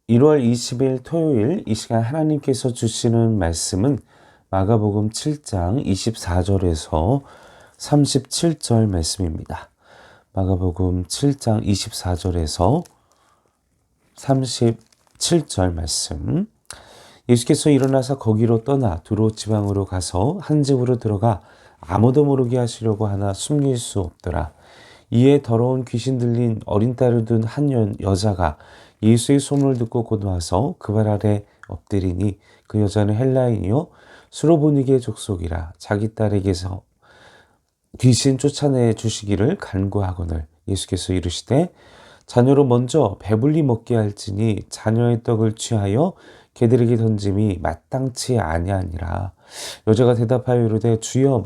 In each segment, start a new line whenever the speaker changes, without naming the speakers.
1월 20일 토요일 이 시간 하나님께서 주시는 말씀은 마가복음 7장 24절에서 37절 말씀입니다. 마가복음 7장 24절에서 37절 말씀. 예수께서 일어나서 거기로 떠나 두로 지방으로 가서 한 집으로 들어가 아무도 모르게 하시려고 하나 숨길 수 없더라. 이에 더러운 귀신 들린 어린 딸을 둔 한 여자가 예수의 소문을 듣고 곧 와서 그 발 아래 엎드리니 그 여자는 헬라인이요 수로보니게 족속이라. 자기 딸에게서 귀신 쫓아내 주시기를 간구하거늘 예수께서 이르시되 자녀로 먼저 배불리 먹게 할지니 자녀의 떡을 취하여 개들에게 던짐이 마땅치 아니하니라. 여자가 대답하여 이르되 주여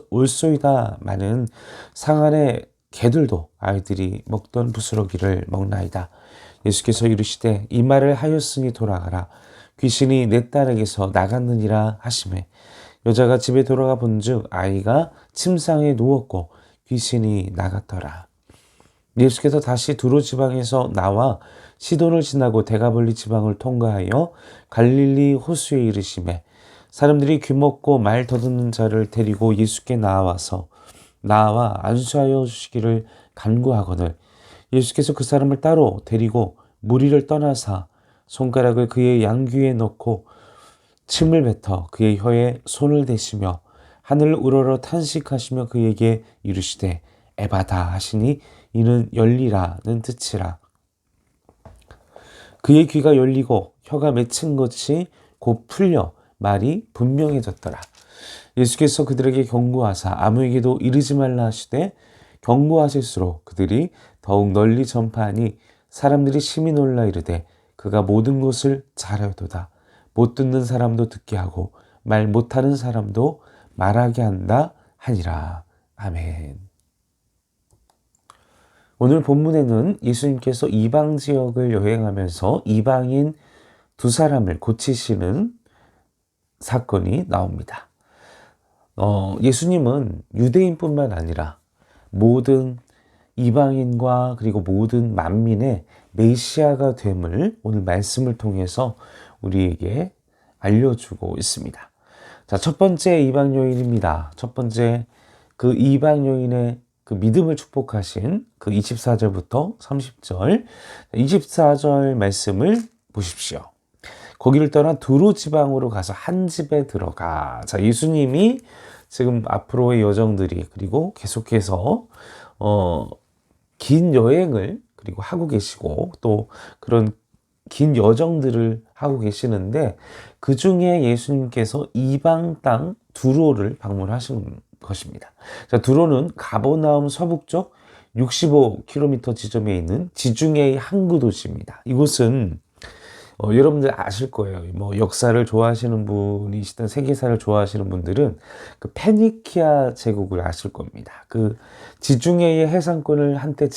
올소이다. 마는 상 안에 개들도 아이들이 먹던 부스러기를 먹나이다. 예수께서 이르시되 이 말을 하였으니 돌아가라. 귀신이 내 딸에게서 나갔느니라 하시매 여자가 집에 돌아가 본즉 아이가 침상에 누웠고 귀신이 나갔더라. 예수께서 다시 두로 지방에서 나와 시돈을 지나고 데가볼리 지방을 통과하여 갈릴리 호수에 이르시매 사람들이 귀먹고 말 더듬는 자를 데리고 예수께 나와 안수하여 주시기를 간구하거늘 예수께서 그 사람을 따로 데리고 무리를 떠나사 손가락을 그의 양귀에 넣고 침을 뱉어 그의 혀에 손을 대시며 하늘을 우러러 탄식하시며 그에게 이르시되 에바다 하시니 이는 열리라는 뜻이라. 그의 귀가 열리고 혀가 맺힌 것이 곧 풀려 말이 분명해졌더라. 예수께서 그들에게 경고하사 아무에게도 이르지 말라 하시되 경고하실수록 그들이 더욱 널리 전파하니 사람들이 심히 놀라 이르되 그가 모든 것을 잘하도다. 못 듣는 사람도 듣게 하고 말 못하는 사람도 말하게 한다 하니라. 아멘. 오늘 본문에는 예수님께서 이방 지역을 여행하면서 이방인 두 사람을 고치시는 사건이 나옵니다. 예수님은 유대인뿐만 아니라 모든 이방인과 그리고 모든 만민의 메시아가 됨을 오늘 말씀을 통해서 우리에게 알려주고 있습니다. 자, 첫 번째 이방 요인입니다. 첫 번째 그 이방 요인의 그 믿음을 축복하신 그 24절부터 30절, 24절 말씀을 보십시오. 거기를 떠나 두로 지방으로 가서 한 집에 들어가. 자, 예수님이 지금 앞으로의 여정들이 그리고 계속해서 긴 여행을 그리고 하고 계시고 또 그런 긴 여정들을 하고 계시는데 그 중에 예수님께서 이방 땅 두로를 방문하신 것입니다. 자, 두로는 가버나움 서북쪽 65km 지점에 있는 지중해의 항구 도시입니다. 이곳은 여러분들 아실 거예요. 뭐 역사를 좋아하시는 분이시든 세계사를 좋아하시는 분들은 그 페니키아 제국을 아실 겁니다. 그 지중해의 해상권을 한때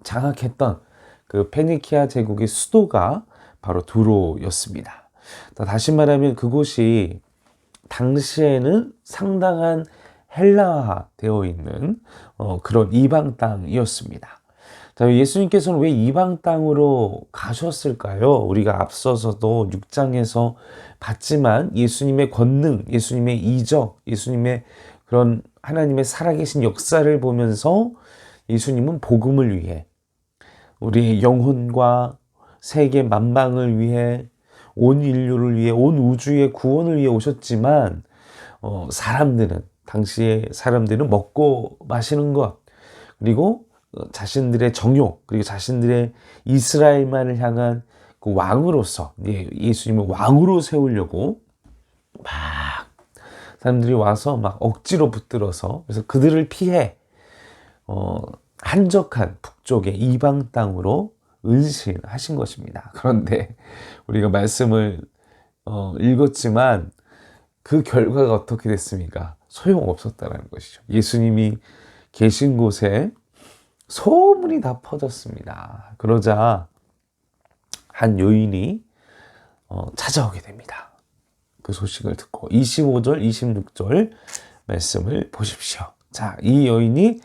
장악했던 그 페니키아 제국의 수도가 바로 두로였습니다. 다시 말하면 그곳이 당시에는 상당한 헬라화 되어 있는 그런 이방 땅이었습니다. 자, 예수님께서는 왜 이방 땅으로 가셨을까요? 우리가 앞서서도 6장에서 봤지만 예수님의 권능, 예수님의 이적, 예수님의 그런 하나님의 살아계신 역사를 보면서 예수님은 복음을 위해 우리의 영혼과 세계 만방을 위해 온 인류를 위해 온 우주의 구원을 위해 오셨지만 당시의 사람들은 먹고 마시는 것 그리고 자신들의 정욕 그리고 자신들의 이스라엘만을 향한 그 왕으로서 예수님을 왕으로 세우려고 막 사람들이 와서 막 억지로 붙들어서 그래서 그들을 피해 한적한 북쪽의 이방 땅으로 은신하신 것입니다. 그런데 우리가 말씀을 읽었지만 그 결과가 어떻게 됐습니까? 소용없었다는 것이죠. 예수님이 계신 곳에 소문이 다 퍼졌습니다. 그러자 한 여인이 찾아오게 됩니다. 그 소식을 듣고 25절, 26절 말씀을 보십시오. 자, 이 여인이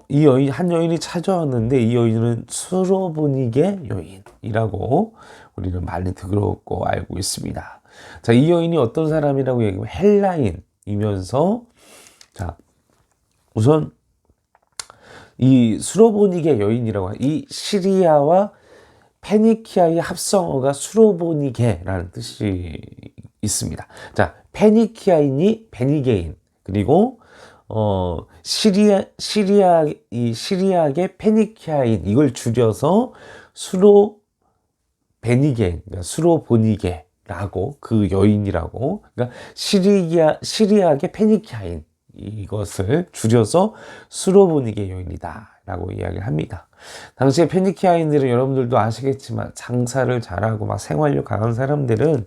이 여인, 한 여인이 찾아왔는데 이 여인은 수로보니게 여인이라고 우리는 많이 들었고 알고 있습니다. 자, 이 여인이 어떤 사람이라고 얘기하면 헬라인이면서, 자, 우선 이 수로보니게 여인이라고 하는 이 시리아와 페니키아의 합성어가 수로보니게라는 뜻이 있습니다. 자, 페니키아인이 베니게인, 그리고 시리아의 페니키아인, 이걸 줄여서 수로 베니게, 그러니까 수로보니게라고, 그 여인이라고, 그러니까 시리아의 페니키아인, 이것을 줄여서 수로보니게 여인이다라고 이야기를 합니다. 당시에 페니키아인들은 여러분들도 아시겠지만 장사를 잘하고 막 생활력 강한 사람들은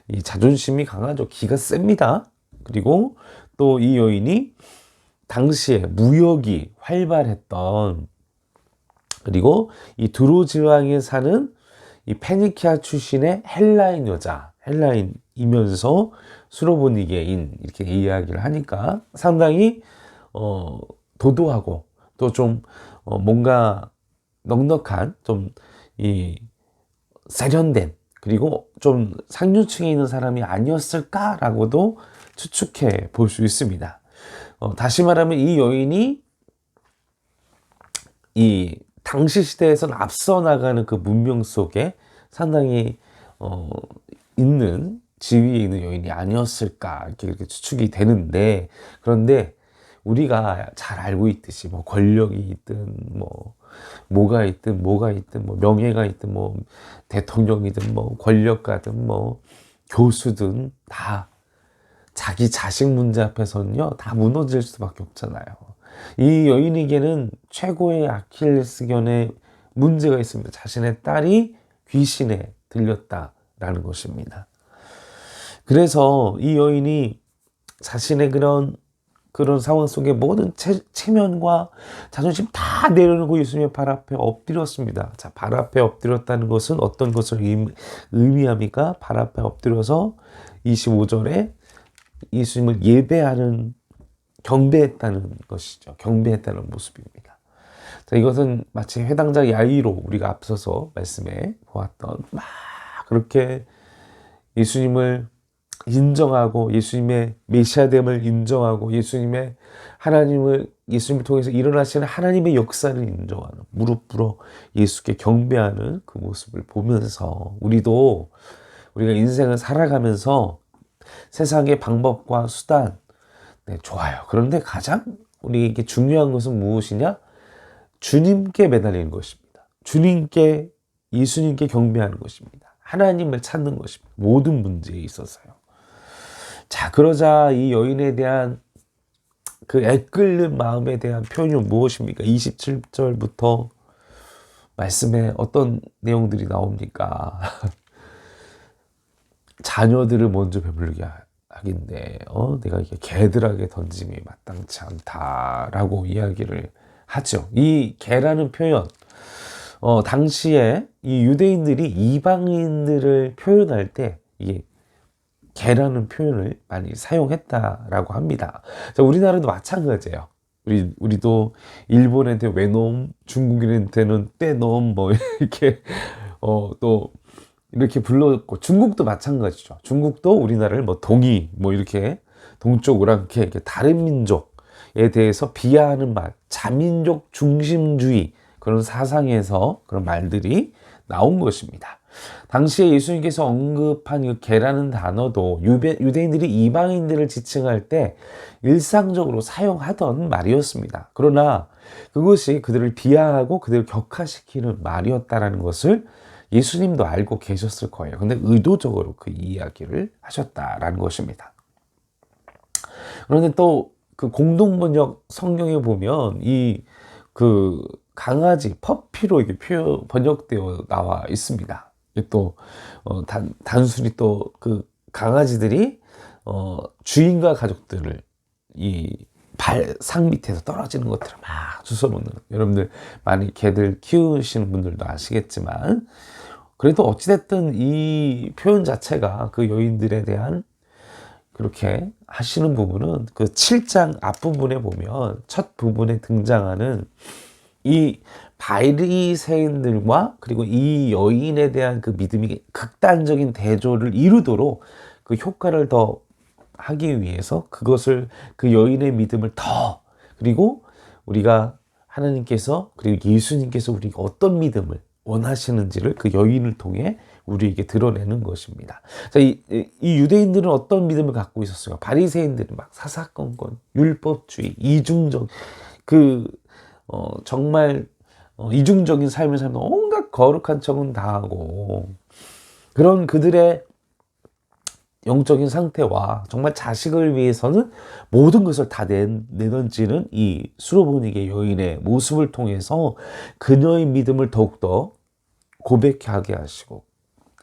이 자존심이 강하죠. 기가 셉니다. 그리고 또 이 여인이 당시에 무역이 활발했던, 그리고 이 두로 지방에 사는 이 페니키아 출신의 헬라인 여자, 헬라인이면서 수로보니게인, 이렇게 이야기를 하니까 상당히 도도하고 또 좀 뭔가 넉넉한, 좀 이 세련된, 그리고 좀 상류층에 있는 사람이 아니었을까라고도 추측해 볼 수 있습니다. 다시 말하면 이 여인이 이 당시 시대에서는 앞서 나가는 그 문명 속에 상당히 있는 지위에 있는 여인이 아니었을까, 이렇게 추측이 되는데, 그런데 우리가 잘 알고 있듯이 뭐 권력이 있든 뭐가 있든 뭐 명예가 있든 뭐 대통령이든 뭐 권력가든 뭐 교수든 다 자기 자식 문제 앞에서는요 다 무너질 수밖에 없잖아요. 이 여인에게는 최고의 아킬레스건의 문제가 있습니다. 자신의 딸이 귀신에 들렸다라는 것입니다. 그래서 이 여인이 자신의 그런 상황 속에 모든 체면과 자존심 다 내려놓고 예수님의 발 앞에 엎드렸습니다. 자, 발 앞에 엎드렸다는 것은 어떤 것을 의미합니까? 발 앞에 엎드려서 25절에 예수님을 예배하는, 경배했다는 것이죠. 경배했다는 모습입니다. 자, 이것은 마치 회당자 야이로 우리가 앞서서 말씀해 보았던, 막 그렇게 예수님을 인정하고 예수님의 메시아됨을 인정하고 예수님을 통해서 일어나시는 하나님의 역사를 인정하는, 무릎 꿇어 예수께 경배하는 그 모습을 보면서 우리가 인생을 살아가면서 세상의 방법과 수단, 네, 좋아요. 그런데 가장 우리에게 중요한 것은 무엇이냐? 주님께 매달리는 것입니다. 예수님께 경배하는 것입니다. 하나님을 찾는 것입니다. 모든 문제에 있어서요. 자, 그러자 이 여인에 대한 그 애끓는 마음에 대한 표현이 무엇입니까? 27절부터 말씀에 어떤 내용들이 나옵니까? 자녀들을 먼저 배부르게 하긴데 내가 이게 개들에게 던짐이 마땅치 않다라고 이야기를 하죠. 이 개라는 표현, 당시에 이 유대인들이 이방인들을 표현할 때 이게 개라는 표현을 많이 사용했다라고 합니다. 자, 우리나라도 마찬가지예요. 우리도 일본한테 외놈, 중국인한테는 떼놈, 뭐 이렇게 또 이렇게 불렀고, 중국도 마찬가지죠. 중국도 우리나라를 뭐 동이, 뭐 이렇게 동쪽 오랑캐, 이렇게 다른 민족에 대해서 비하하는 말, 자민족 중심주의, 그런 사상에서 그런 말들이 나온 것입니다. 당시에 예수님께서 언급한 이 개라는 단어도 유대인들이 이방인들을 지칭할 때 일상적으로 사용하던 말이었습니다. 그러나 그것이 그들을 비하하고 그들을 격하시키는 말이었다는 것을 예수님도 알고 계셨을 거예요. 근데 의도적으로 그 이야기를 하셨다라는 것입니다. 그런데 또 그 공동번역 성경에 보면 그 강아지, 퍼피로 이게 번역되어 나와 있습니다. 또 단순히 또 그 강아지들이 주인과 가족들을 이 상 밑에서 떨어지는 것들을 막 주워놓는, 여러분들 많이 개들 키우시는 분들도 아시겠지만, 그래도 어찌됐든 이 표현 자체가 그 여인들에 대한 그렇게 하시는 부분은 그 7장 앞부분에 보면 첫 부분에 등장하는 이 바리새인들과 그리고 이 여인에 대한 그 믿음이 극단적인 대조를 이루도록 그 효과를 더 하기 위해서 그것을 그 여인의 믿음을 더 그리고 우리가 하나님께서 그리고 예수님께서 우리가 어떤 믿음을 원하시는지를 그 여인을 통해 우리에게 드러내는 것입니다. 자, 이 유대인들은 어떤 믿음을 갖고 있었어요? 바리새인들은 막 사사건건, 율법주의, 이중적, 정말 이중적인 삶을 살면 온갖 거룩한 척은 다 하고 그런 그들의 영적인 상태와 정말 자식을 위해서는 모든 것을 다 내던지는 이 수로보니게 여인의 모습을 통해서 그녀의 믿음을 더욱더 고백하게 하시고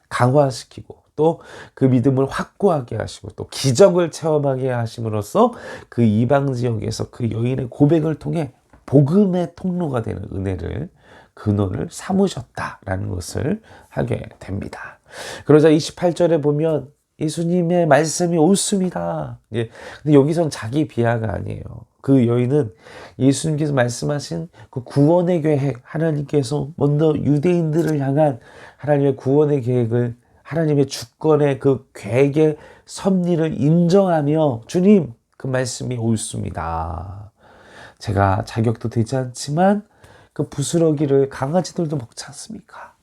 강화시키고 또 그 믿음을 확고하게 하시고 또 기적을 체험하게 하심으로써 그 이방 지역에서 그 여인의 고백을 통해 복음의 통로가 되는 은혜를 근원을 삼으셨다라는 것을 하게 됩니다. 그러자 28절에 보면 예수님의 말씀이 옳습니다. 예. 근데 여기선 자기 비하가 아니에요. 그 여인은 예수님께서 말씀하신 그 구원의 계획, 하나님께서 먼저 유대인들을 향한 하나님의 구원의 계획을 하나님의 주권의 그 계획의 섭리를 인정하며 주님 그 말씀이 옳습니다. 제가 자격도 되지 않지만 그 부스러기를 강아지들도 먹지 않습니까?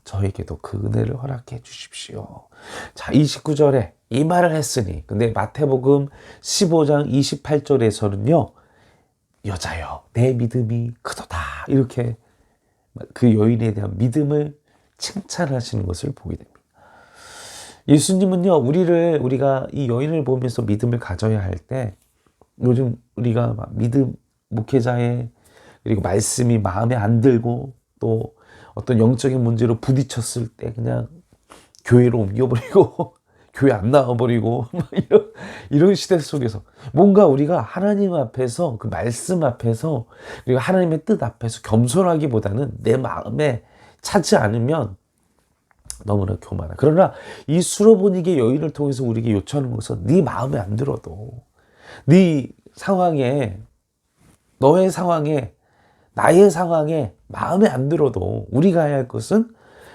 저에게도 그 은혜를 허락해 주십시오. 자, 29절에 이 말을 했으니 근데 마태복음 15장 28절에서는요 여자여 내 믿음이 크도다 이렇게 그 여인에 대한 믿음을 칭찬하시는 것을 보게 됩니다. 예수님은요 우리가 이 여인을 보면서 믿음을 가져야 할 때 요즘 우리가 막 믿음 목회자의 그리고 말씀이 마음에 안 들고 또 어떤 영적인 문제로 부딪혔을 때 그냥 교회로 옮겨버리고 교회 안 나와버리고 이런 시대 속에서 뭔가 우리가 하나님 앞에서 그 말씀 앞에서 그리고 하나님의 뜻 앞에서 겸손하기보다는 내 마음에 차지 않으면 너무나 교만하. 그러나 이 수로보니게 여인을 통해서 우리에게 요청하는 것은 네 마음에 안 들어도 네 상황에 너의 상황에 나의 상황에 마음에 안 들어도 우리가 해야 할 것은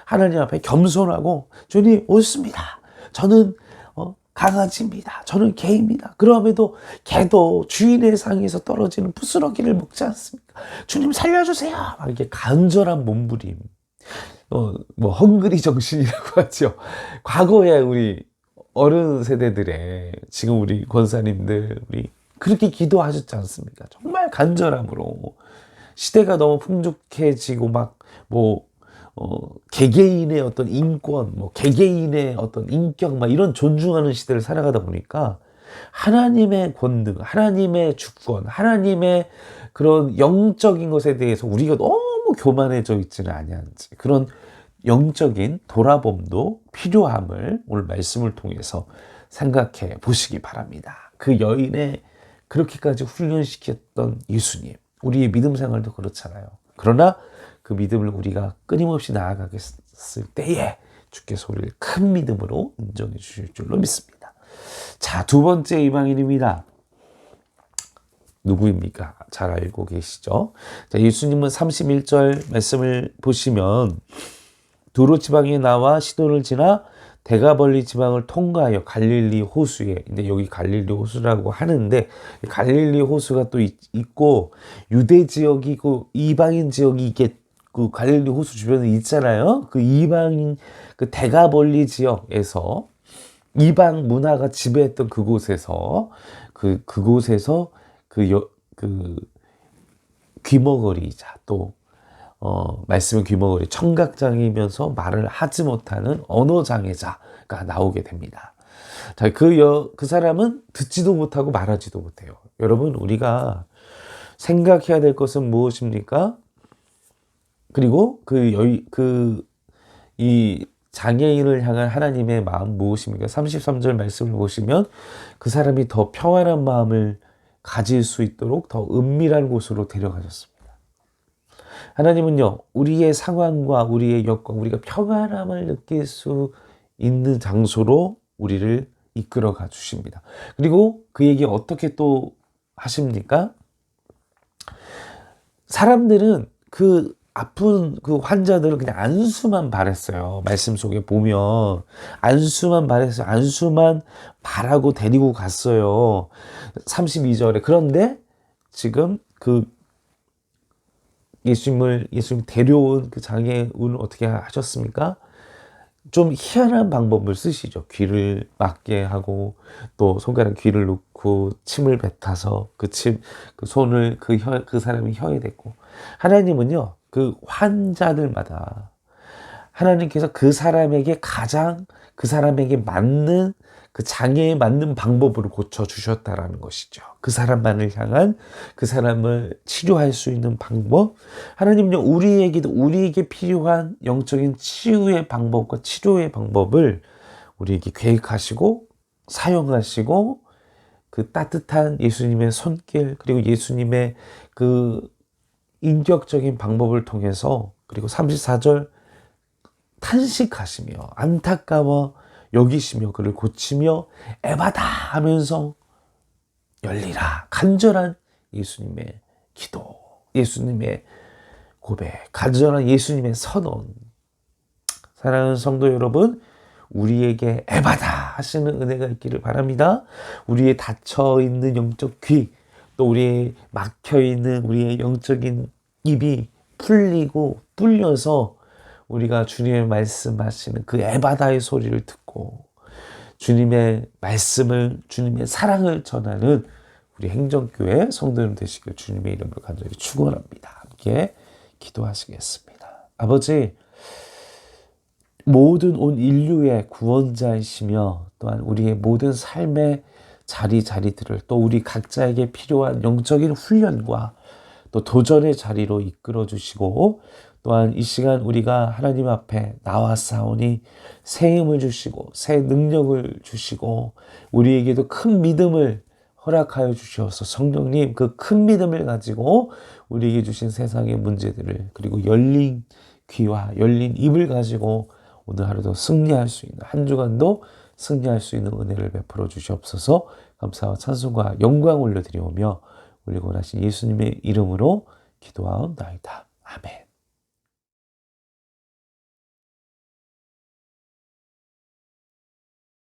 하나님 앞에 겸손하고 주님 옳습니다. 저는 강아지입니다. 저는 개입니다. 그럼에도 개도 주인의 상에서 떨어지는 부스러기를 먹지 않습니까? 주님 살려주세요. 막 이렇게 간절한 몸부림. 헝그리 정신이라고 하죠. 과거에 우리 어른 세대들의 지금 우리 권사님들 우리 그렇게 기도하셨지 않습니까? 정말 간절함으로 시대가 너무 풍족해지고 개개인의 어떤 인권, 개개인의 어떤 인격, 이런 존중하는 시대를 살아가다 보니까 하나님의 권능, 하나님의 주권, 하나님의 그런 영적인 것에 대해서 우리가 너무 교만해져 있지는 아니한지 그런 영적인 돌아봄도 필요함을 오늘 말씀을 통해서 생각해 보시기 바랍니다. 그 여인의 그렇게까지 훈련시켰던 예수님, 우리의 믿음 생활도 그렇잖아요. 그러나 그 믿음을 우리가 끊임없이 나아가겠을 때에 주께서 우리를 큰 믿음으로 인정해 주실 줄로 믿습니다. 자, 두 번째 이방인입니다. 누구입니까? 잘 알고 계시죠? 자, 예수님은 31절 말씀을 보시면 두로 지방에 나와 시돈을 지나 데가벌리 지방을 통과하여 갈릴리 호수에, 근데 여기 갈릴리 호수라고 하는데 갈릴리 호수가 또 있고 유대 지역이고 이방인 지역이 이게 그 갈릴리 호수 주변에 있잖아요. 그 이방인 그 데가벌리 지역에서 이방 문화가 지배했던 그곳에서 그곳에서 귀머거리이자 또 말씀의 귀머거리 청각장애이면서 말을 하지 못하는 언어장애자가 나오게 됩니다. 자, 그 사람은 듣지도 못하고 말하지도 못해요. 여러분, 우리가 생각해야 될 것은 무엇입니까? 그리고 이 장애인을 향한 하나님의 마음 무엇입니까? 33절 말씀을 보시면 그 사람이 더 평안한 마음을 가질 수 있도록 더 은밀한 곳으로 데려가셨습니다. 하나님은요, 우리의 상황과 우리의 여건, 우리가 평안함을 느낄 수 있는 장소로 우리를 이끌어가 주십니다. 그리고 그에게 어떻게 또 하십니까? 사람들은 그 아픈 그 환자들은 그냥 안수만 바랬어요. 말씀 속에 보면 안수만 바랬어요. 안수만 바라고 데리고 갔어요. 32절에. 그런데 지금 그 예수님 데려온 그 장애운을 어떻게 하셨습니까? 좀 희한한 방법을 쓰시죠. 귀를 막게 하고 또 손가락 귀를 놓고 침을 뱉어서 그 손을 그 사람의 혀에 대고. 하나님은요, 그 환자들마다 하나님께서 그 사람에게 맞는 그 장애에 맞는 방법으로 고쳐주셨다라는 것이죠. 그 사람만을 향한, 그 사람을 치료할 수 있는 방법. 하나님은요, 우리에게 필요한 영적인 치유의 방법과 치료의 방법을 우리에게 계획하시고 사용하시고, 그 따뜻한 예수님의 손길, 그리고 예수님의 그 인격적인 방법을 통해서, 그리고 34절 탄식하시며 안타까워 여기시며 그를 고치며 에바다 하면서 열리라. 간절한 예수님의 기도, 예수님의 고백, 간절한 예수님의 선언. 사랑하는 성도 여러분, 우리에게 에바다 하시는 은혜가 있기를 바랍니다. 우리의 닫혀있는 영적 귀, 또 우리의 막혀있는 우리의 영적인 입이 풀리고 뚫려서 우리가 주님의 말씀하시는 그 에바다의 소리를 듣고 주님의 말씀을, 주님의 사랑을 전하는 우리 행정교회 성도님 되시길 주님의 이름으로 간절히 축원합니다. 함께 기도하시겠습니다. 아버지, 모든 온 인류의 구원자이시며 또한 우리의 모든 삶의 자리들을 또 우리 각자에게 필요한 영적인 훈련과 또 도전의 자리로 이끌어 주시고, 또한 이 시간 우리가 하나님 앞에 나왔사오니 새 힘을 주시고 새 능력을 주시고 우리에게도 큰 믿음을 허락하여 주셔서 성령님, 그 큰 믿음을 가지고 우리에게 주신 세상의 문제들을, 그리고 열린 귀와 열린 입을 가지고 오늘 하루도 승리할 수 있는, 한 주간도 승리할 수 있는 은혜를 베풀어 주시옵소서. 감사와 찬송과 영광 올려드리오며 우리 원하신 예수님의 이름으로 기도하옵나이다. 아멘.